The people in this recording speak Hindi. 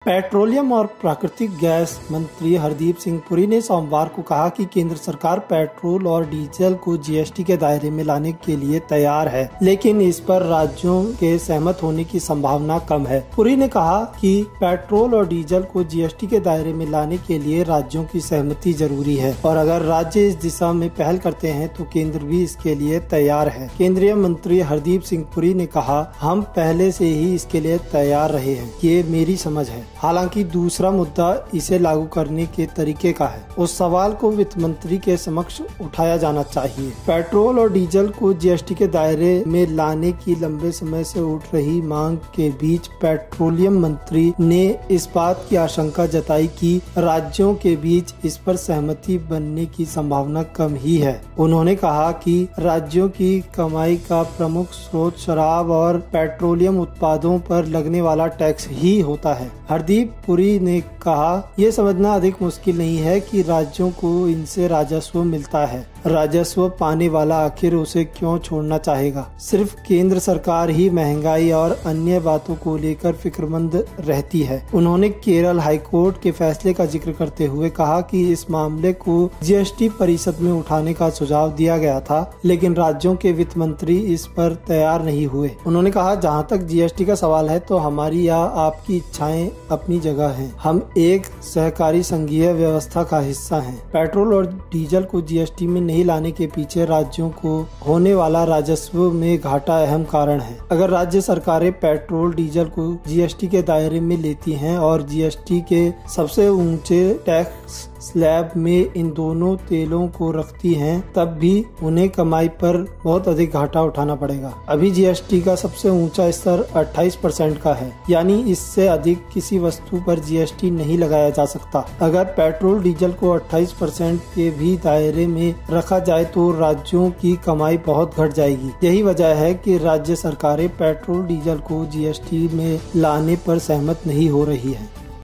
पेट्रोलियम और प्राकृतिक गैस मंत्री हरदीप सिंह पुरी ने सोमवार को कहा कि केंद्र सरकार पेट्रोल और डीजल को जीएसटी के दायरे में लाने के लिए तैयार है, लेकिन इस पर राज्यों के सहमत होने की संभावना कम है। पुरी ने कहा कि पेट्रोल और डीजल को जीएसटी के दायरे में लाने के लिए राज्यों की सहमति जरूरी है और अगर राज्य इस दिशा में पहल करते हैं तो केंद्र भी इसके लिए तैयार है। केंद्रीय मंत्री हरदीप सिंह पुरी ने कहा, हम पहले से ही इसके लिए तैयार रहे हैं, ये मेरी समझ है। हालांकि दूसरा मुद्दा इसे लागू करने के तरीके का है। उस सवाल को वित्त मंत्री के समक्ष उठाया जाना चाहिए। पेट्रोल और डीजल को जीएसटी के दायरे में लाने की लंबे समय से उठ रही मांग के बीच पेट्रोलियम मंत्री ने इस बात की आशंका जताई कि राज्यों के बीच इस पर सहमति बनने की संभावना कम ही है। उन्होंने कहा कि राज्यों की कमाई का प्रमुख स्रोत शराब और पेट्रोलियम उत्पादों पर लगने वाला टैक्स ही होता है। हरदीप पुरी ने कहा, ये समझना अधिक मुश्किल नहीं है कि राज्यों को इनसे राजस्व मिलता है। राजस्व पाने वाला आखिर उसे क्यों छोड़ना चाहेगा। सिर्फ केंद्र सरकार ही महंगाई और अन्य बातों को लेकर फिक्रमंद रहती है। उन्होंने केरल हाईकोर्ट के फैसले का जिक्र करते हुए कहा कि इस मामले को जीएसटी परिषद में उठाने का सुझाव दिया गया था, लेकिन राज्यों के वित्त मंत्री इस पर तैयार नहीं हुए। उन्होंने कहा, जहाँ तक जीएसटी का सवाल है तो हमारी या आपकी इच्छाएं अपनी जगह हैं। हम एक सहकारी संघीय व्यवस्था का हिस्सा हैं। पेट्रोल और डीजल को जीएसटी में नहीं लाने के पीछे राज्यों को होने वाला राजस्व में घाटा अहम कारण है। अगर राज्य सरकारें पेट्रोल डीजल को जीएसटी के दायरे में लेती हैं और जीएसटी के सबसे ऊंचे टैक्स स्लैब में इन दोनों तेलों को रखती हैं, तब भी उन्हें कमाई पर बहुत अधिक घाटा उठाना पड़ेगा। अभी जीएसटी का सबसे ऊंचा स्तर 28% का है, यानी इससे अधिक किसी वस्तु पर जीएसटी नहीं लगाया जा सकता। अगर पेट्रोल डीजल को 28% के भी दायरे में रखा जाए तो राज्यों की कमाई बहुत घट जाएगी। यही वजह है कि राज्य सरकारें पेट्रोल डीजल को जीएसटी में लाने पर सहमत नहीं हो रही है।